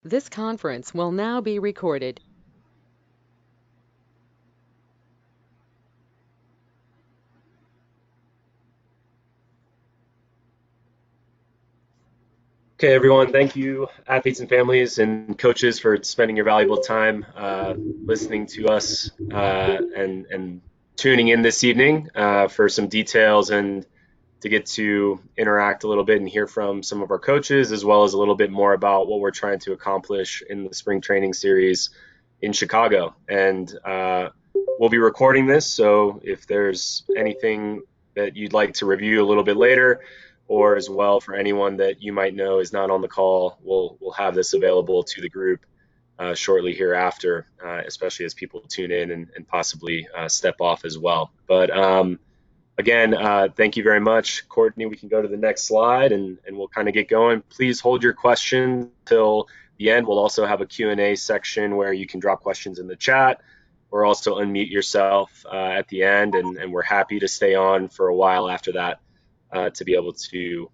This conference will now be recorded. Okay, everyone, thank you, athletes and families and coaches, for spending your valuable time listening to us and tuning in this evening for some details and to get to interact a little bit and hear from some of our coaches, as well as a little bit more about what we're trying to accomplish in the spring training series in Chicago. And we'll be recording this, so if there's anything that you'd like to review a little bit later, or as well for anyone that you might know is not on the call, we'll have this available to the group shortly hereafter, especially as people tune in and possibly step off as well. But again, thank you very much, Courtney. We can go to the next slide and we'll kind of get going. Please hold your questions till the end. We'll also have a Q&A section where you can drop questions in the chat or also unmute yourself at the end, and we're happy to stay on for a while after that to be able to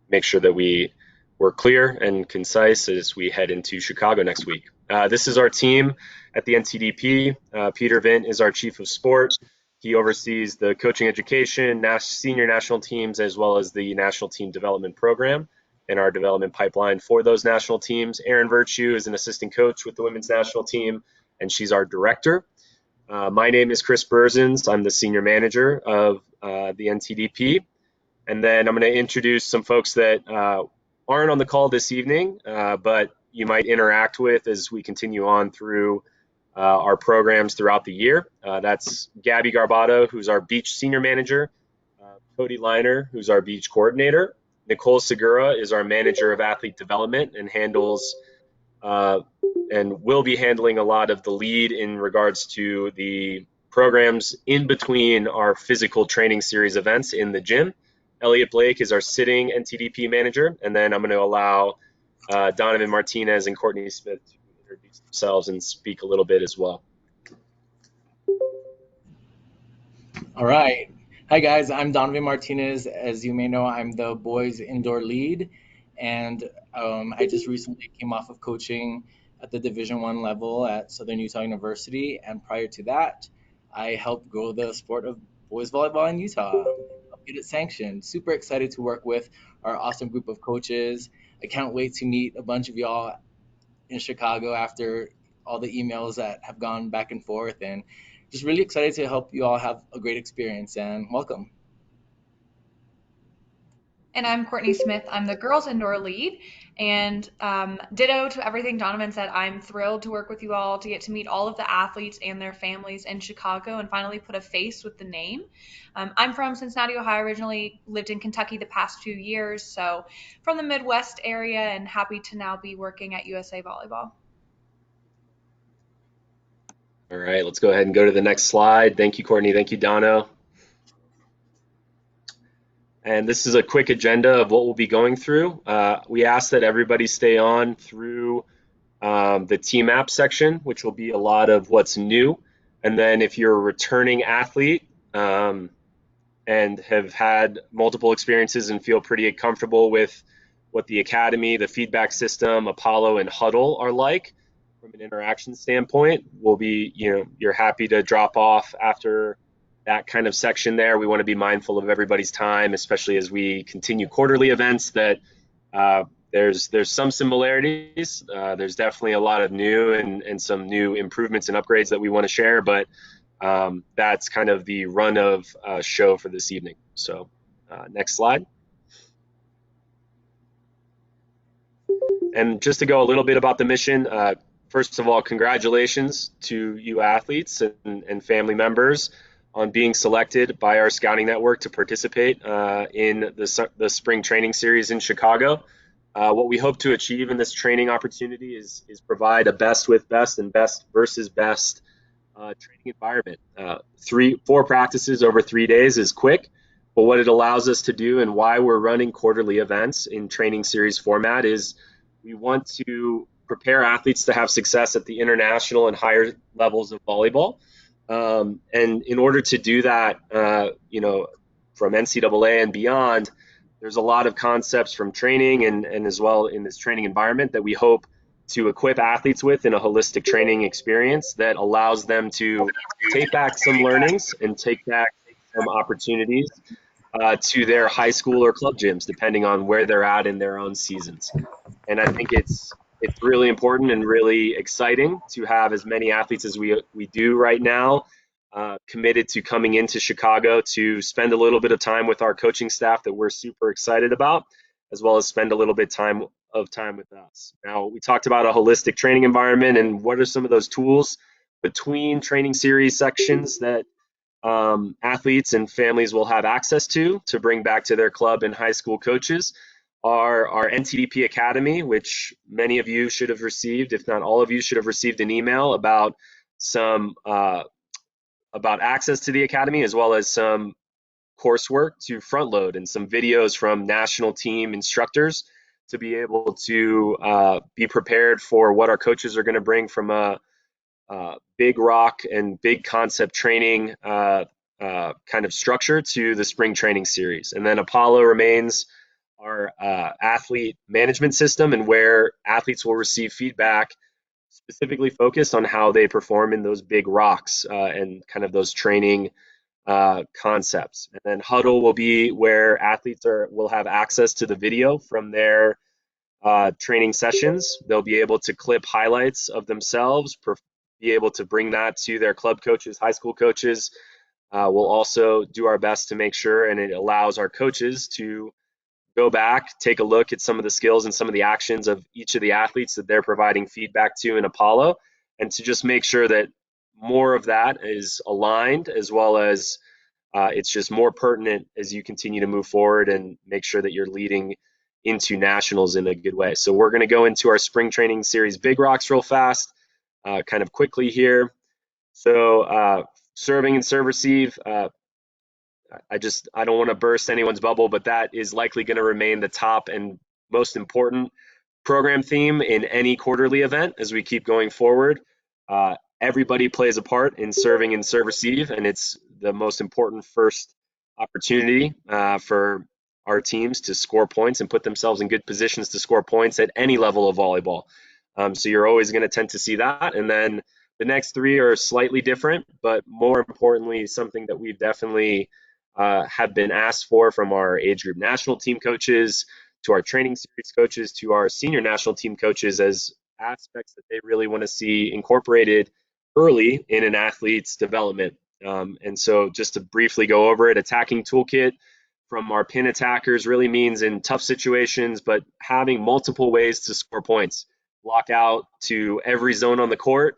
make sure that we're clear and concise as we head into Chicago next week. This is our team at the NTDP. Peter Vint is our chief of sport. He oversees the coaching education, senior national teams, as well as the national team development program and our development pipeline for those national teams. Erin Virtue is an assistant coach with the women's national team, and she's our director. My name is Chris Berzins. I'm the senior manager of the NTDP. And then I'm going to introduce some folks that aren't on the call this evening, but you might interact with as we continue on through our programs throughout the year. That's Gabby Garbato, who's our beach senior manager, Cody Liner, who's our beach coordinator. Nicole Segura is our manager of athlete development and handles and will be handling a lot of the lead in regards to the programs in between our physical training series events in the gym. Elliot Blake is our sitting NTDP manager, and then I'm going to allow Donovan Martinez and Courtney Smith to introduce themselves and speak a little bit as well. All right. Hi, guys. I'm Donovan Martinez. As you may know, I'm the boys indoor lead, and I just recently came off of coaching at the Division One level at Southern Utah University, and prior to that, I helped grow the sport of boys volleyball in Utah, helped get it sanctioned. Super excited to work with our awesome group of coaches. I can't wait to meet a bunch of y'all in Chicago after all the emails that have gone back and forth, and just really excited to help you all have a great experience, and welcome. And I'm Courtney Smith. I'm the girls indoor lead. And ditto to everything Donovan said, I'm thrilled to work with you all to get to meet all of the athletes and their families in Chicago and finally put a face with the name. I'm from Cincinnati, Ohio, originally lived in Kentucky the past few years, so from the Midwest area, and happy to now be working at USA Volleyball. All right, let's go ahead and go to the next slide. Thank you, Courtney. Thank you, Dono. And this is a quick agenda of what we'll be going through. We ask that everybody stay on through the team app section, which will be a lot of what's new. And then if you're a returning athlete and have had multiple experiences and feel pretty comfortable with what the academy, the feedback system, Apollo, and Huddle are like from an interaction standpoint, we'll be, you're happy to drop off after that kind of section there. We want to be mindful of everybody's time, especially as we continue quarterly events, that there's some similarities. There's definitely a lot of new and some new improvements and upgrades that we want to share, but that's kind of the run of show for this evening. So next slide. And just to go a little bit about the mission, first of all, congratulations to you athletes and family members on being selected by our scouting network to participate in the spring training series in Chicago. What we hope to achieve in this training opportunity is provide a best with best and best versus best training environment. 4 practices over 3 days is quick, but what it allows us to do and why we're running quarterly events in training series format is we want to prepare athletes to have success at the international and higher levels of volleyball. And in order to do that, from NCAA and beyond, there's a lot of concepts from training and as well in this training environment that we hope to equip athletes with in a holistic training experience that allows them to take back some learnings and take back some opportunities to their high school or club gyms, depending on where they're at in their own seasons. And I think it's really important and really exciting to have as many athletes as we do right now committed to coming into Chicago to spend a little bit of time with our coaching staff that we're super excited about, as well as spend a little bit time with us. Now, we talked about a holistic training environment and what are some of those tools between training series sections that athletes and families will have access to bring back to their club and high school coaches. Our NTDP Academy, which many of you should have received, if not all of you should have received an email about some about access to the academy, as well as some coursework to front load and some videos from national team instructors to be able to be prepared for what our coaches are going to bring from a big rock and big concept training kind of structure to the spring training series. And then Apollo remains our athlete management system, and where athletes will receive feedback specifically focused on how they perform in those big rocks and kind of those training concepts. And then Huddle will be where athletes will have access to the video from their training sessions. They'll be able to clip highlights of themselves, be able to bring that to their club coaches, high school coaches. We'll also do our best to make sure, and it allows our coaches to go back, take a look at some of the skills and some of the actions of each of the athletes that they're providing feedback to in Apollo, and to just make sure that more of that is aligned, as well as it's just more pertinent as you continue to move forward and make sure that you're leading into nationals in a good way. So we're going to go into our spring training series big rocks real fast, kind of quickly here. So serving and serve receive, I don't want to burst anyone's bubble, but that is likely going to remain the top and most important program theme in any quarterly event as we keep going forward. Everybody plays a part in serving and serve receive, and it's the most important first opportunity for our teams to score points and put themselves in good positions to score points at any level of volleyball. So you're always going to tend to see that. And then the next three are slightly different, but more importantly, something that we've definitely have been asked for from our age group national team coaches, to our training series coaches, to our senior national team coaches, as aspects that they really want to see incorporated early in an athlete's development. And so just to briefly go over it, attacking toolkit from our pin attackers really means in tough situations, but having multiple ways to score points. Block out to every zone on the court,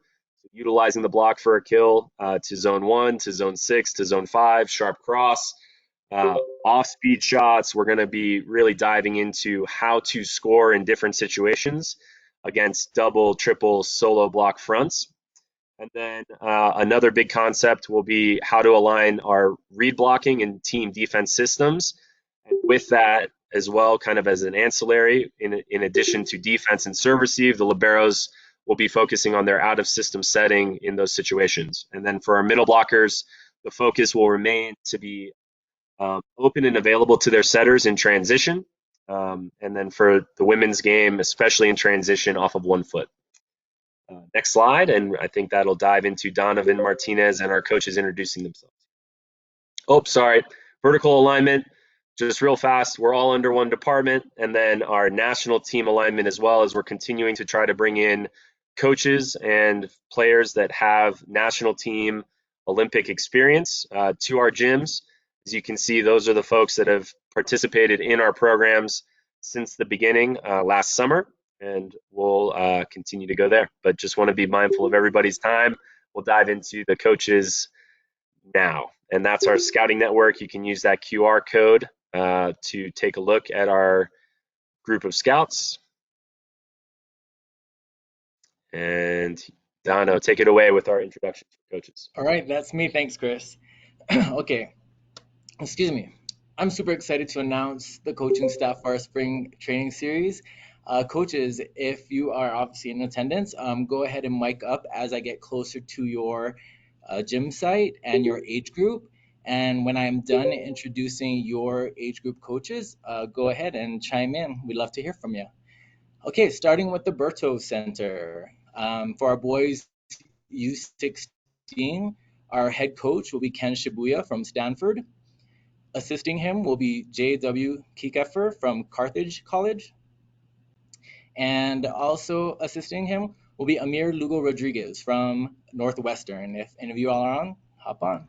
utilizing the block for a kill to zone 1, to zone 6, to zone 5, sharp cross, off-speed shots. We're going to be really diving into how to score in different situations against double, triple, solo block fronts. And then another big concept will be how to align our read blocking and team defense systems. And with that as well, kind of as an ancillary, in addition to defense and serve receive, the liberos will be focusing on their out-of-system setting in those situations. And then for our middle blockers, the focus will remain to be open and available to their setters in transition. And then for the women's game, especially in transition off of 1 foot. Next slide, and I think that'll dive into Donovan Martinez and our coaches introducing themselves. Oh, sorry, vertical alignment, just real fast, we're all under one department, and then our national team alignment as well, as we're continuing to try to bring in coaches and players that have national team Olympic experience to our gyms. As you can see, those are the folks that have participated in our programs since the beginning last summer, and we'll continue to go there. But just want to be mindful of everybody's time. We'll dive into the coaches now, and that's our scouting network. You can use that QR code to take a look at our group of scouts. And Dono, take it away with our introduction for coaches. All right, that's me. Thanks, Chris. Okay, excuse me. I'm super excited to announce the coaching staff for our spring training series. Coaches, if you are obviously in attendance, go ahead and mic up as I get closer to your gym site and your age group. And when I'm done introducing your age group coaches, go ahead and chime in. We'd love to hear from you. Okay, starting with the Berto Center. For our boys U16, our head coach will be Ken Shibuya from Stanford. Assisting him will be J.W. Kiekefer from Carthage College. And also assisting him will be Amir Lugo Rodriguez from Northwestern. If any of you all are on, hop on.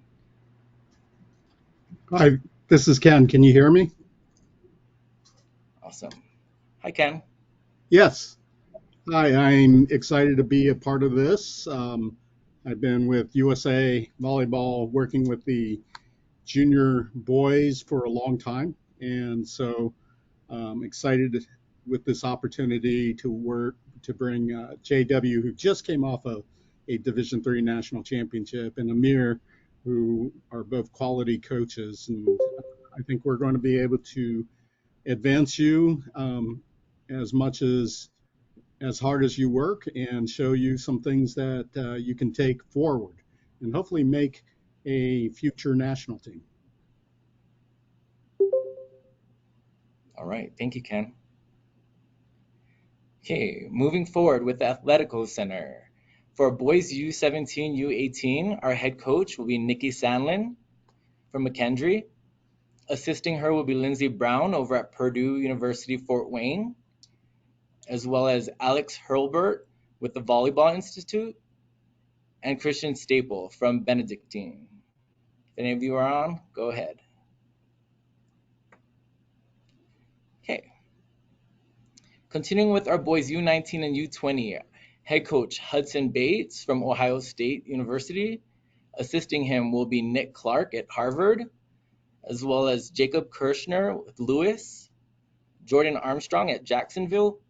Hi, this is Ken. Can you hear me? Awesome. Hi, Ken. Yes. Hi, I'm excited to be a part of this. I've been with USA Volleyball working with the junior boys for a long time. And so excited with this opportunity to work to bring JW, who just came off of a Division III national championship, and Amir, who are both quality coaches. And I think we're going to be able to advance you as much as hard as you work and show you some things that you can take forward and hopefully make a future national team. All right. Thank you, Ken. Okay, moving forward with the Athletical Center. For boys U17, U18, our head coach will be Nikki Sandlin from McKendree. Assisting her will be Lindsay Brown over at Purdue University Fort Wayne, as well as Alex Hurlbert with the Volleyball Institute, and Christian Staple from Benedictine. If any of you are on, go ahead. Okay. Continuing with our boys U19 and U20, head coach Hudson Bates from Ohio State University. Assisting him will be Nick Clark at Harvard, as well as Jacob Kirschner with Lewis, Jordan Armstrong at Jacksonville,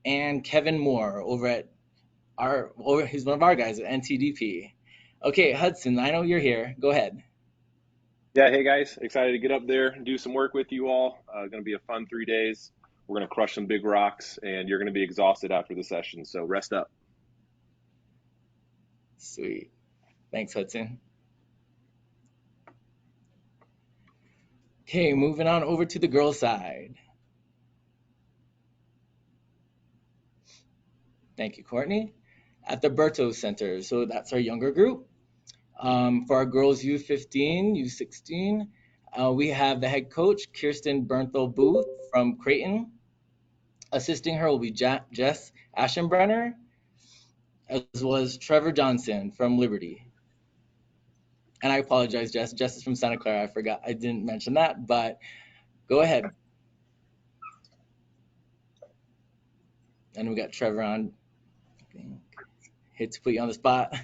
and Kevin Moore he's one of our guys at NTDP. Okay, Hudson, I know you're here. Go ahead. Yeah, hey guys, excited to get up there and do some work with you all. Going to be a fun 3 days. We're going to crush some big rocks, and you're going to be exhausted after the session, so rest up. Sweet. Thanks, Hudson. Okay, moving on over to the girls' side. Thank you, Courtney. At the Berto Center, so that's our younger group. For our girls U15, U16, we have the head coach, Kirsten Bernthal Booth from Creighton. Assisting her will be Jess Aschenbrenner, as well as Trevor Johnson from Liberty. And I apologize, Jess. Jess is from Santa Clara. I didn't mention that, but go ahead. And we got Trevor on. Hate to put you on the spot.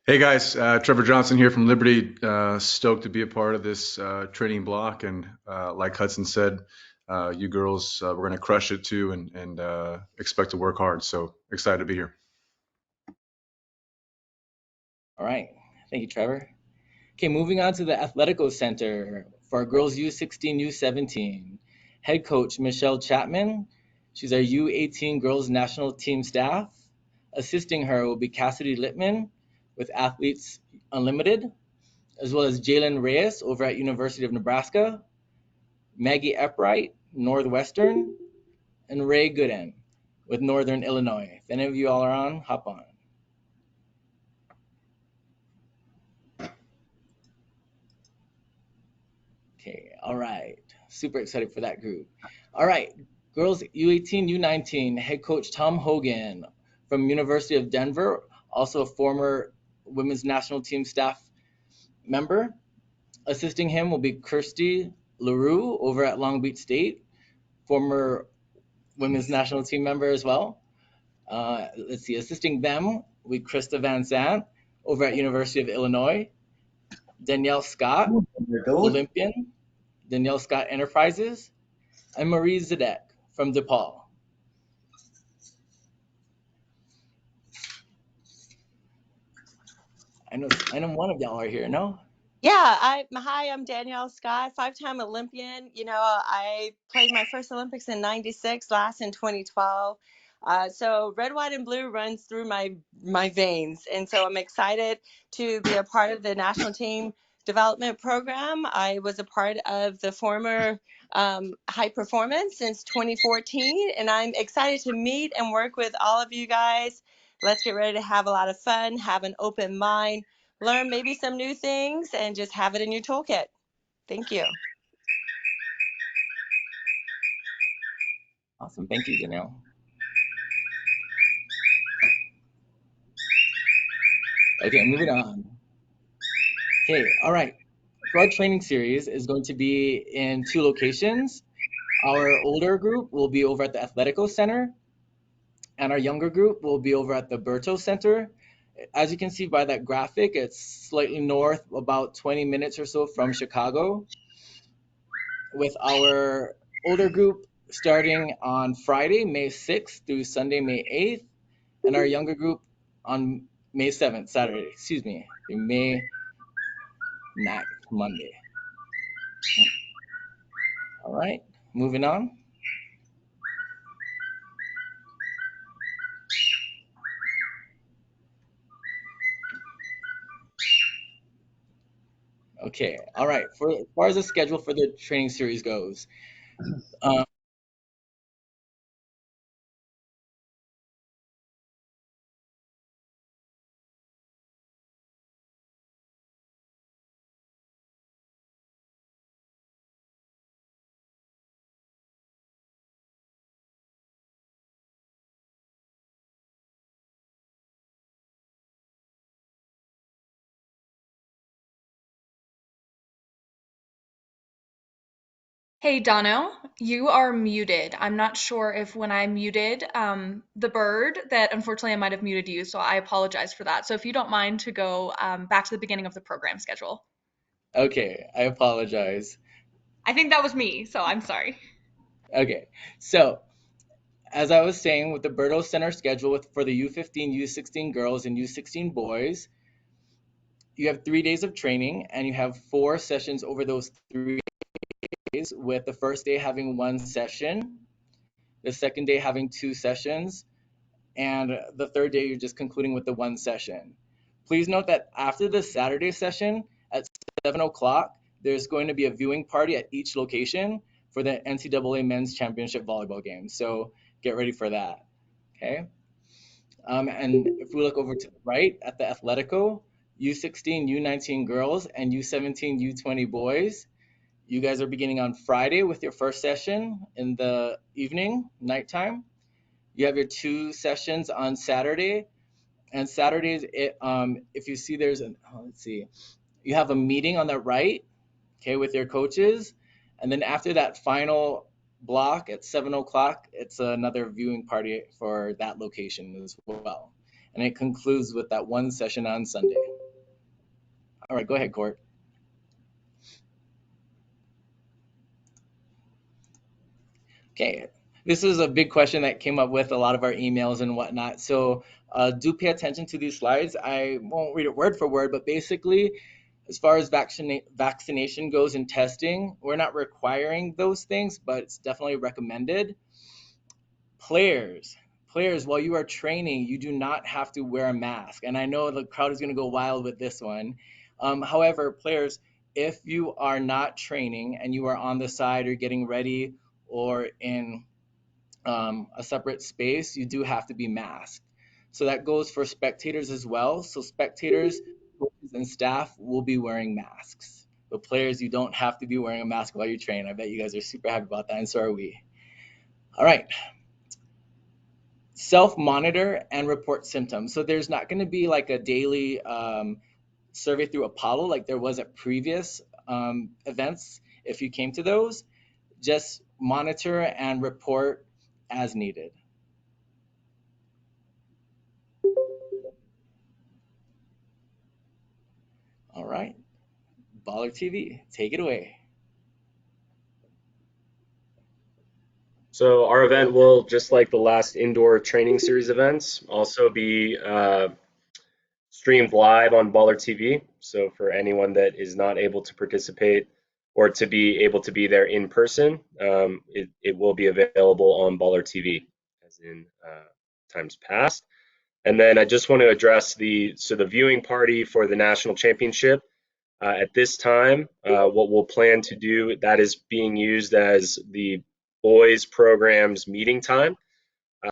Hey guys, Trevor Johnson here from Liberty. Stoked to be a part of this training block, and like Hudson said, you girls, we're going to crush it too, and expect to work hard. So excited to be here. All right, thank you, Trevor. Okay, moving on to the Athletico Center for our girls U16, U17. Head coach Michelle Chapman. She's our U18 girls national team staff. Assisting her will be Cassidy Littman with Athletes Unlimited, as well as Jalen Reyes over at University of Nebraska, Maggie Eppright, Northwestern, and Ray Gooden with Northern Illinois. If any of you all are on, hop on. Okay, all right. Super excited for that group. All right, girls U18, U19, head coach Tom Hogan from University of Denver, also a former women's national team staff member. Assisting him will be Kirsty LaRue over at Long Beach State, former women's national team member as well. Let's see, assisting them will be Krista Van Zandt over at University of Illinois, Danielle Scott, Olympian, Danielle Scott Enterprises, and Marie Zedek from DePaul. I know one of y'all are here, no? Yeah, hi, I'm Danielle Scott, 5-time Olympian. I played my first Olympics in '96, last in 2012. So red, white, and blue runs through my veins, and so I'm excited to be a part of the national team development program. I was a part of the former high performance since 2014, and I'm excited to meet and work with all of you guys. Let's get ready to have a lot of fun, have an open mind, learn maybe some new things, and just have it in your toolkit. Thank you. Awesome. Thank you, Danielle. Okay, moving on. Okay, all right. So our training series is going to be in 2 locations. Our older group will be over at the Athletico Center, and our younger group will be over at the Berto Center. As you can see by that graphic, it's slightly north, about 20 minutes or so from Chicago, with our older group starting on Friday, May 6th through Sunday, May 8th, and our younger group on May 7th, Saturday, excuse me, through May 9th, Monday. All right, moving on. Okay, all right. For as far as the schedule for the training series goes, um, Hey, Dono, you are muted. I'm not sure if when I muted the bird that unfortunately I might have muted you, so I apologize for that. So if you don't mind to go back to the beginning of the program schedule. okay, I apologize. I think that was me, so I'm sorry. Okay, so as I was saying, with the Berto Center schedule for the U15, U16 girls, and U16 boys, you have 3 days of training, and you have 4 sessions over those 3 days, with the first day having 1 session, the second day having 2 sessions, and the third day you're just concluding with the 1 session. Please note that after the Saturday session at 7 o'clock, there's going to be a viewing party at each location for the NCAA Men's Championship Volleyball game. So get ready for that, okay? And if we look over to the right at the Athletico, U16, U19 girls, and U17, U20 boys, you guys are beginning on Friday with your first session in the evening, nighttime. You have your 2 sessions on Saturday, and Saturdays, if you see let's see, you have a meeting on the right, okay, with your coaches, and then after that final block at 7 o'clock, it's another viewing party for that location as well. And it concludes with that 1 session on Sunday. All right, go ahead, Court. Okay, this is a big question that came up with a lot of our emails and whatnot. So do pay attention to these slides. I won't read it word for word, but basically, as far as vaccination goes and testing, we're not requiring those things, but it's definitely recommended. Players, while you are training, you do not have to wear a mask. And I know the crowd is going to go wild with this one. However, players, if you are not training and you are on the side or getting ready or in a separate space, you do have to be masked. So that goes for spectators as well. So spectators, coaches, and staff will be wearing masks. But players, you don't have to be wearing a mask while you train. I bet you guys are super happy about that, and so are we. All right. Self-monitor and report symptoms. So there's not going to be like a daily survey through Apollo like there was at previous events if you came to those. Just monitor and report as needed. All right. Baller TV, take it away. So our event will, just like the last indoor training series events, also be streamed live on Baller TV. So for anyone that is not able to participate or to be able to be there in person, it will be available on Baller TV, as in times past. And then I just want to address the viewing party for the national championship. At this time, what we'll plan to do, that is being used as the boys programs meeting time.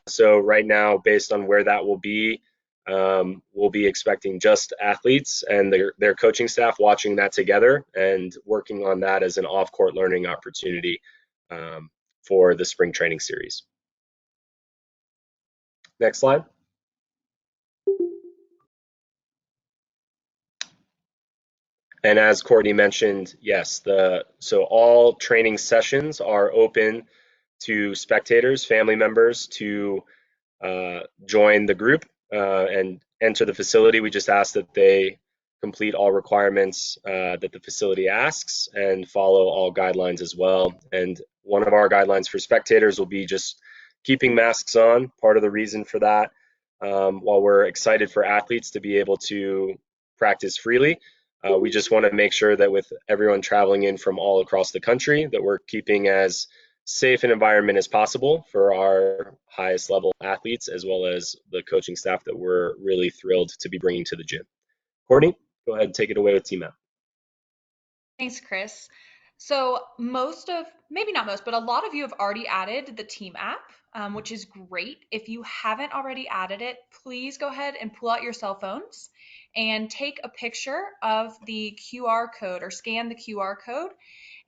So right now, based on where that will be, we'll be expecting just athletes and their coaching staff watching that together and working on that as an off-court learning opportunity for the spring training series. Next slide. And as Courtney mentioned, yes, so all training sessions are open to spectators, family members to join the group and enter the facility. We just ask that they complete all requirements that the facility asks and follow all guidelines as well. And one of our guidelines for spectators will be just keeping masks on. Part of the reason for that, while we're excited for athletes to be able to practice freely, we just want to make sure that with everyone traveling in from all across the country, that we're keeping as safe an environment as possible for our highest level athletes, as well as the coaching staff that we're really thrilled to be bringing to the gym. Courtney, go ahead and take it away with Team App. Thanks, Chris. So maybe not most, but a lot of you have already added the team app, which is great. If you haven't already added it, please go ahead and pull out your cell phones and take a picture of the QR code or scan the QR code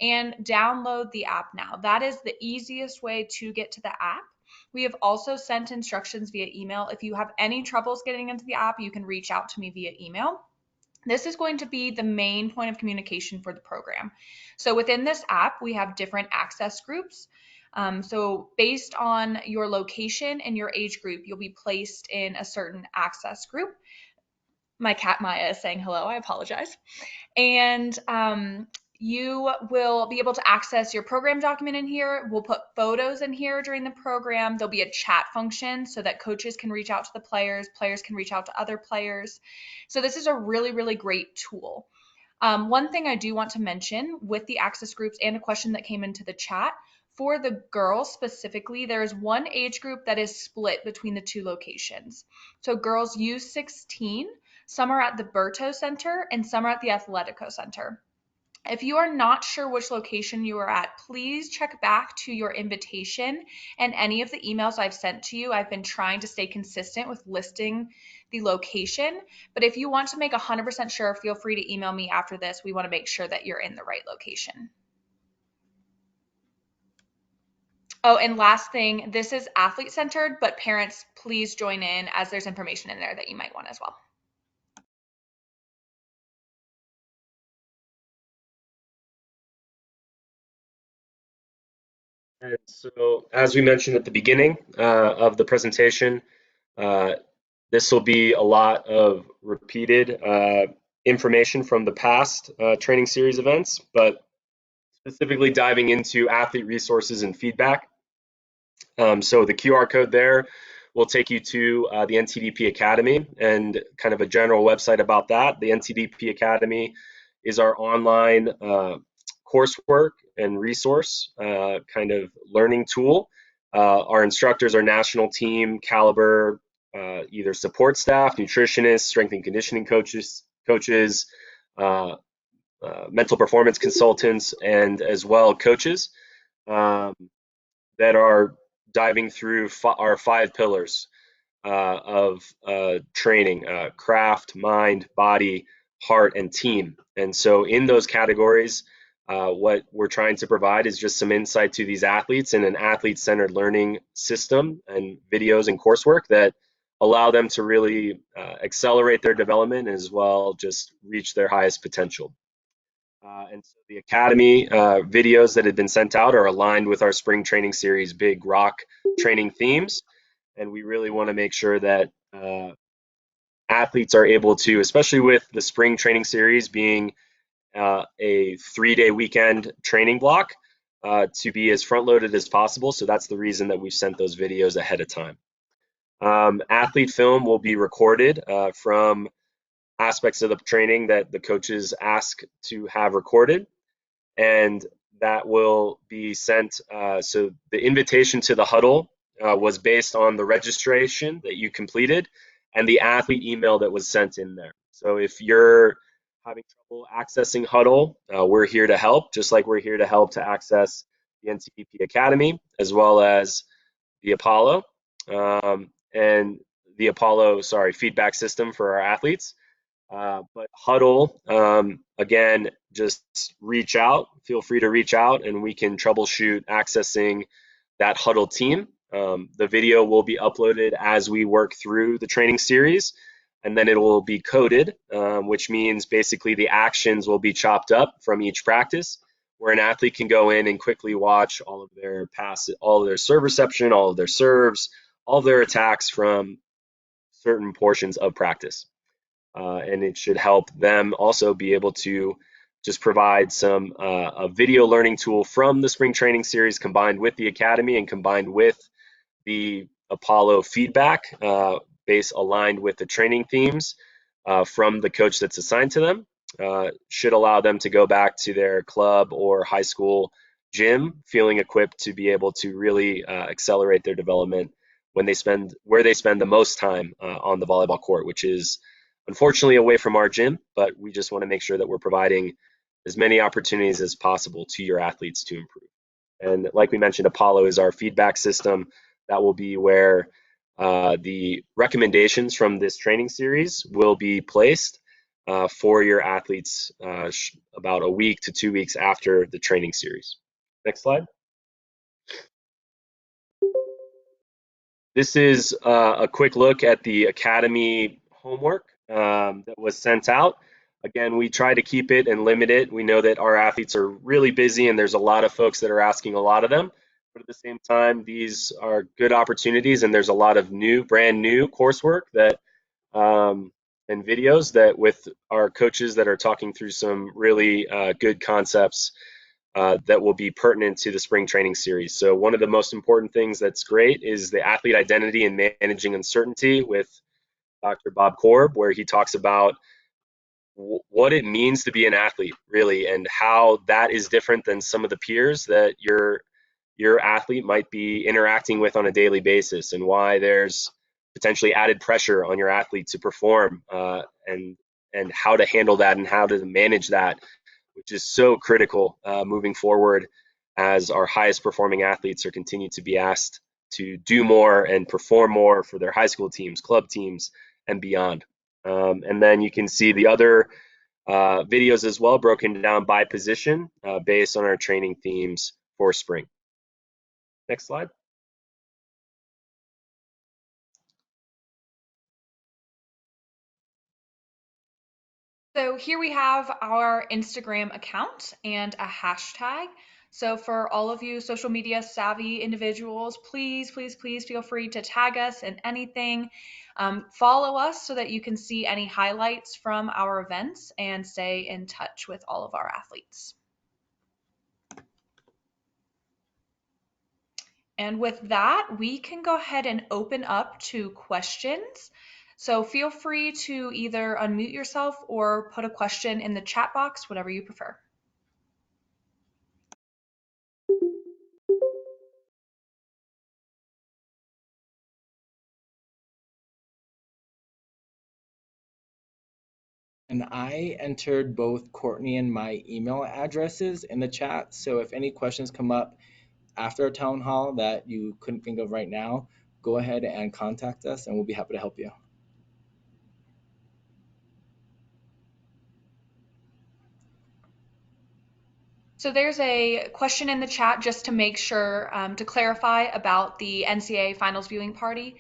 and download the app now. That is the easiest way to get to the app. We have also sent instructions via email. If you have any troubles getting into the app, you can reach out to me via email. This is going to be the main point of communication for the program. So within this app, we have different access groups. So based on your location and your age group, you'll be placed in a certain access group. My cat Maya is saying hello, I apologize. And you will be able to access your program document in here. We'll put photos in here during the program. There'll be a chat function so that coaches can reach out to the players, players can reach out to other players. So this is a really, really great tool. One thing I do want to mention with the access groups and a question that came into the chat, for the girls specifically, there is one age group that is split between the two locations. So girls U16, some are at the Berto Center and some are at the Athletico Center. If you are not sure which location you are at, please check back to your invitation and any of the emails I've sent to you. I've been trying to stay consistent with listing the location, but if you want to make 100% sure, feel free to email me after this. We want to make sure that you're in the right location. Oh, and last thing, this is athlete centered, but parents, please join in as there's information in there that you might want as well. And so, as we mentioned at the beginning of the presentation, this will be a lot of repeated information from the past training series events, but specifically diving into athlete resources and feedback. So the QR code there will take you to the NTDP Academy and kind of a general website about that. The NTDP Academy is our online coursework and resource kind of learning tool. Our instructors are national team caliber, either support staff, nutritionists, strength and conditioning coaches, mental performance consultants, and as well coaches that are diving through our 5 pillars of training: craft, mind, body, heart, and team. And so in those categories, what we're trying to provide is just some insight to these athletes in an athlete-centered learning system and videos and coursework that allow them to really accelerate their development as well just reach their highest potential. And so the Academy videos that had been sent out are aligned with our spring training series big rock training themes. And we really want to make sure that athletes are able to, especially with the spring training series being a 3-day weekend training block, to be as front loaded as possible. So that's the reason that we've sent those videos ahead of time. Athlete film will be recorded from aspects of the training that the coaches ask to have recorded, and that will be sent. So the invitation to the huddle was based on the registration that you completed and the athlete email that was sent in there. So if you're having trouble accessing Huddle, we're here to help, just like we're here to help to access the NTDP Academy as well as the Apollo and the Apollo, feedback system for our athletes. But Huddle, again, just reach out. Feel free to reach out, and we can troubleshoot accessing that Huddle team. The video will be uploaded as we work through the training series, and then it will be coded, which means basically the actions will be chopped up from each practice, where an athlete can go in and quickly watch all of their passes, all of their serve reception, all of their serves, all of their attacks from certain portions of practice. And it should help them also be able to just provide some a video learning tool from the spring training series combined with the academy and combined with the Apollo feedback base aligned with the training themes from the coach that's assigned to them. Should allow them to go back to their club or high school gym feeling equipped to be able to really accelerate their development when they spend where they spend the most time on the volleyball court, which is unfortunately away from our gym, but we just want to make sure that we're providing as many opportunities as possible to your athletes to improve. And like we mentioned, Apollo is our feedback system. That will be where the recommendations from this training series will be placed for your athletes about a week to 2 weeks after the training series. Next slide. This is a quick look at the Academy homework that was sent out. Again, we try to keep it and limit it. We know that our athletes are really busy and there's a lot of folks that are asking a lot of them. But at the same time, these are good opportunities and there's a lot of brand new coursework that and videos that with our coaches that are talking through some really good concepts that will be pertinent to the spring training series. So one of the most important things that's great is the athlete identity and managing uncertainty with Dr. Bob Korb, where he talks about what it means to be an athlete, really, and how that is different than some of the peers that your athlete might be interacting with on a daily basis, and why there's potentially added pressure on your athlete to perform, and how to handle that and how to manage that, which is so critical moving forward as our highest performing athletes are continued to be asked to do more and perform more for their high school teams, club teams, and beyond. And then you can see the other videos as well, broken down by position based on our training themes for spring. Next slide. So here we have our Instagram account and a hashtag. So for all of you social media savvy individuals, please, please, please feel free to tag us in anything. Follow us so that you can see any highlights from our events and stay in touch with all of our athletes. And with that, we can go ahead and open up to questions. So feel free to either unmute yourself or put a question in the chat box, whatever you prefer. And I entered both Courtney and my email addresses in the chat. So if any questions come up after a town hall that you couldn't think of right now, go ahead and contact us and we'll be happy to help you. So there's a question in the chat just to make sure, to clarify about the NCAA finals viewing party.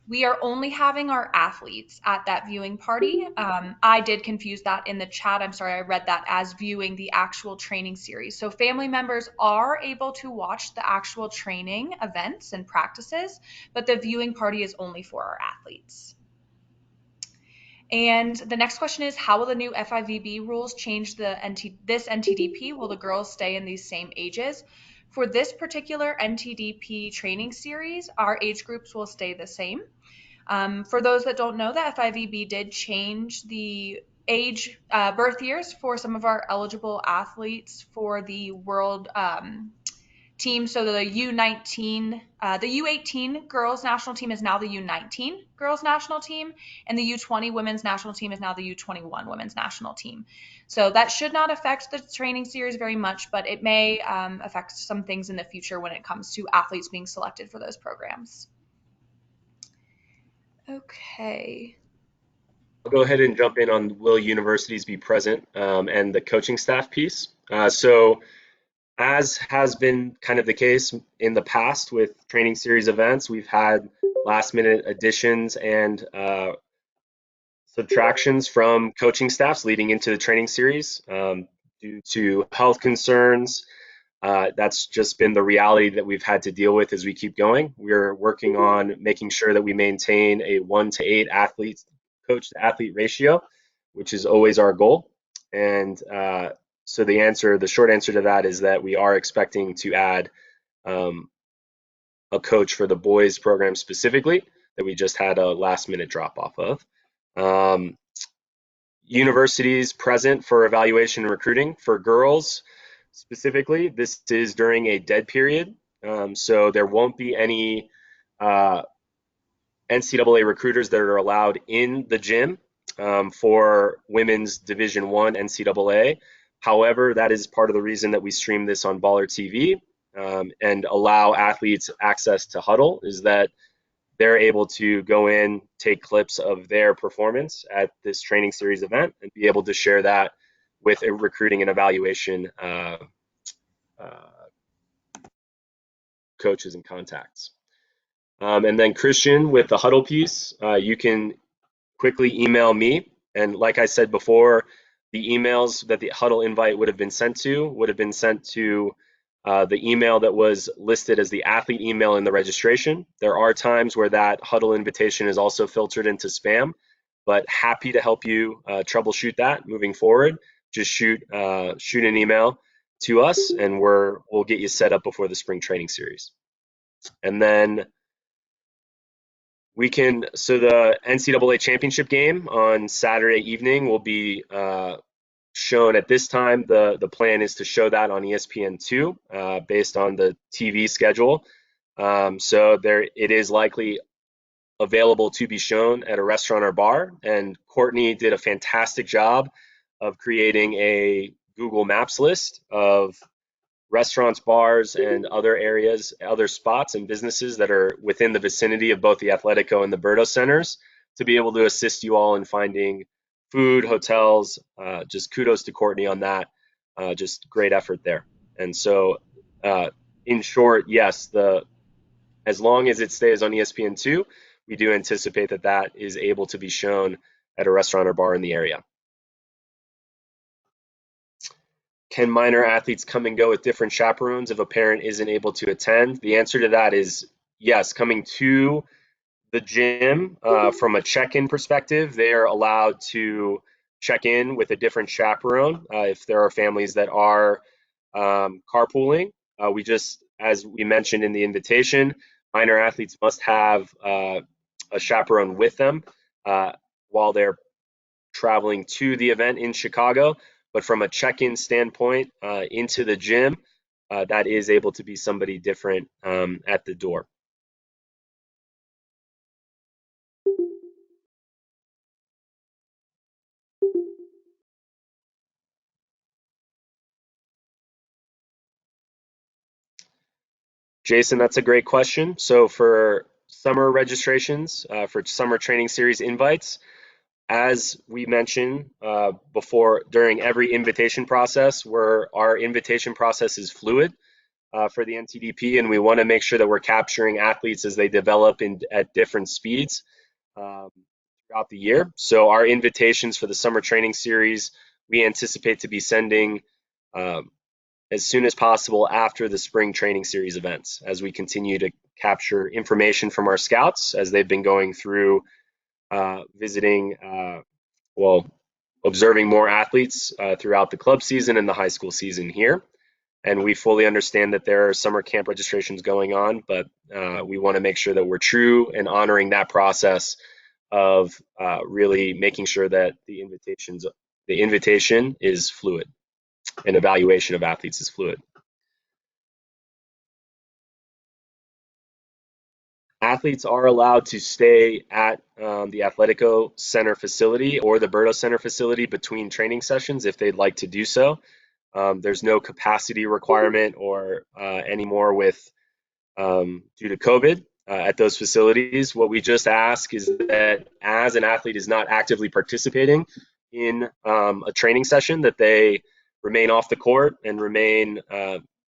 We are only having our athletes at that viewing party. I did confuse that in the chat. I'm sorry, I read that as viewing the actual training series. So family members are able to watch the actual training events and practices, but the viewing party is only for our athletes. And the next question is, how will the new FIVB rules change this NTDP? Will the girls stay in these same ages? For this particular NTDP training series, our age groups will stay the same. For those that don't know, the FIVB did change the age birth years for some of our eligible athletes for the World teams. So the U19, the U18 girls national team is now the U19 girls national team, and the U20 women's national team is now the U21 women's national team. So that should not affect the training series very much, but it may affect some things in the future when it comes to athletes being selected for those programs. Okay. I'll go ahead and jump in on will universities be present and the coaching staff piece. So as has been kind of the case in the past with training series events, we've had last minute additions and subtractions from coaching staffs leading into the training series due to health concerns. That's just been the reality that we've had to deal with as we keep going. We're working on making sure that we maintain a 1-to-8 athlete coach to athlete ratio, which is always our goal. And so the short answer to that is that we are expecting to add a coach for the boys program specifically that we just had a last minute drop off of. Universities present for evaluation and recruiting. For girls specifically, this is during a dead period. So there won't be any NCAA recruiters that are allowed in the gym for women's Division I NCAA. However, that is part of the reason that we stream this on Baller TV and allow athletes access to Huddle, is that they're able to go in, take clips of their performance at this training series event, and be able to share that with a recruiting and evaluation coaches and contacts. And then Christian, with the Huddle piece, you can quickly email me. And like I said before, the emails that the Huddle invite would have been sent to the email that was listed as the athlete email in the registration. There are times where that Huddle invitation is also filtered into spam, but happy to help you troubleshoot that moving forward. Just shoot an email to us, and we'll get you set up before the spring training series. And then so the NCAA championship game on Saturday evening will be shown at this time. The plan is to show that on ESPN2 based on the TV schedule. So it is likely available to be shown at a restaurant or bar. And Courtney did a fantastic job of creating a Google Maps list of restaurants, bars, and other areas, other spots and businesses that are within the vicinity of both the Athletico and the Berto centers to be able to assist you all in finding food, hotels. Just kudos to Courtney on that. Just great effort there. And so, in short, yes, as long as it stays on ESPN2, we do anticipate that is able to be shown at a restaurant or bar in the area. Can minor athletes come and go with different chaperones if a parent isn't able to attend? The answer to that is yes. Coming to the gym from a check-in perspective, they are allowed to check in with a different chaperone if there are families that are carpooling. As we mentioned in the invitation, minor athletes must have a chaperone with them while they're traveling to the event in Chicago. But from a check-in standpoint into the gym, that is able to be somebody different at the door. Jason, that's a great question. So for summer registrations, for summer training series invites, as we mentioned before, during every invitation process, our invitation process is fluid for the NTDP, and we want to make sure that we're capturing athletes as they develop at different speeds throughout the year. So our invitations for the summer training series, we anticipate to be sending as soon as possible after the spring training series events, as we continue to capture information from our scouts as they've been going through visiting, observing more athletes throughout the club season and the high school season here. And we fully understand that there are summer camp registrations going on, but we want to make sure that we're true and honoring that process of really making sure that the invitation is fluid and evaluation of athletes is fluid. athletes are allowed to stay at the Athletico Center facility or the Berto Center facility between training sessions if they'd like to do so. There's no capacity requirement or anymore with due to COVID at those facilities. What we just ask is that as an athlete is not actively participating in a training session, that they remain off the court and remain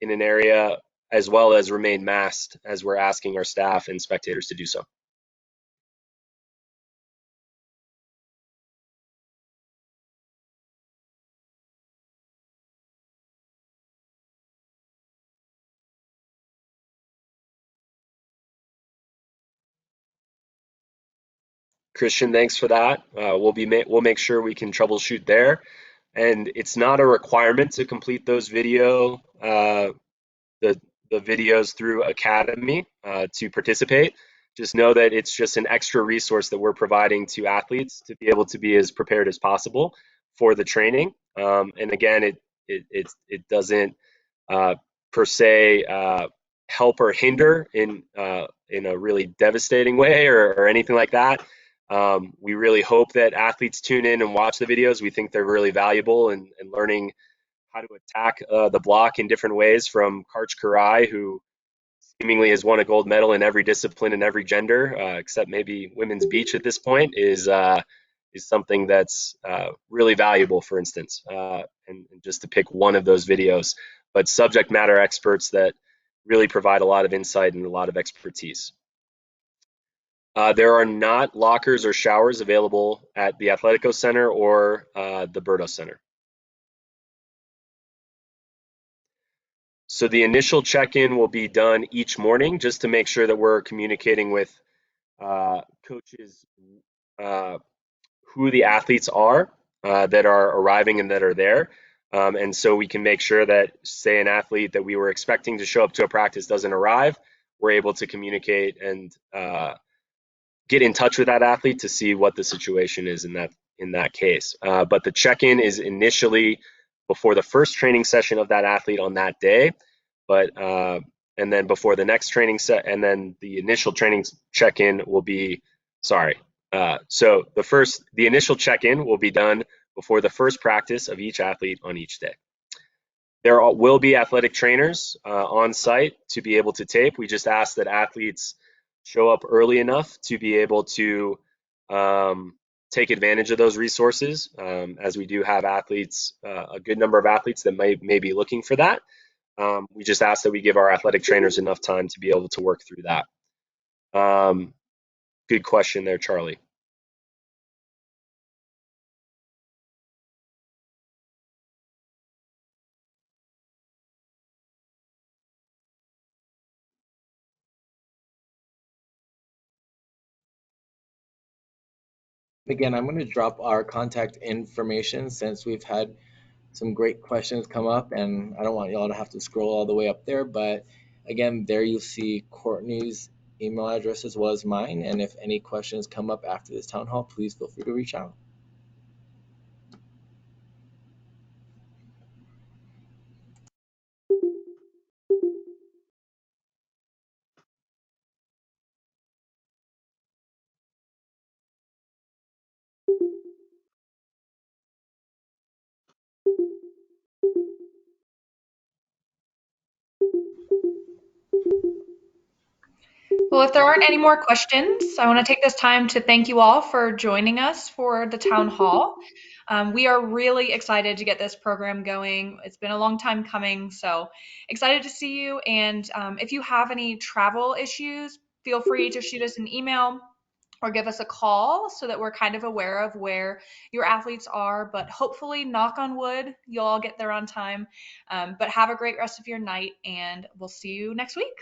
in an area, as well as remain masked as we're asking our staff and spectators to do so. Christian, thanks for that. We'll make sure we can troubleshoot there. And it's not a requirement to complete those the videos through Academy to participate. Just know that it's just an extra resource that we're providing to athletes to be able to be as prepared as possible for the training. And again, it doesn't per se help or hinder in a really devastating way or anything like that. We really hope that athletes tune in and watch the videos. We think they're really valuable in learning how to attack the block in different ways, from Karch Karai, who seemingly has won a gold medal in every discipline and every gender, except maybe women's beach at this point, is something that's really valuable, for instance, and just to pick one of those videos, but subject matter experts that really provide a lot of insight and a lot of expertise. There are not lockers or showers available at the Athletico Center or the Berto Center. So the initial check-in will be done each morning just to make sure that we're communicating with coaches who the athletes are that are arriving and that are there. And so we can make sure that, say, an athlete that we were expecting to show up to a practice doesn't arrive, we're able to communicate and get in touch with that athlete to see what the situation is in that case. But the check-in is initially before the first training session of that athlete on that day, but and then before the next training set, and then the initial training check-in will be, sorry. So the initial check-in will be done before the first practice of each athlete on each day. There will be athletic trainers on site to be able to tape. We just ask that athletes show up early enough to be able to take advantage of those resources, as we do have athletes, a good number of athletes that may be looking for that. We just ask that we give our athletic trainers enough time to be able to work through that. Good question there, Charlie. Again, I'm going to drop our contact information since we've had some great questions come up, and I don't want y'all to have to scroll all the way up there. But again, there you'll see Courtney's email address as well as mine. And if any questions come up after this town hall, please feel free to reach out. Well, if there aren't any more questions, I want to take this time to thank you all for joining us for the town hall. We are really excited to get this program going. It's been a long time coming, so excited to see you. And if you have any travel issues, feel free to shoot us an email or give us a call so that we're kind of aware of where your athletes are. But hopefully, knock on wood, you'll all get there on time. But have a great rest of your night, and we'll see you next week.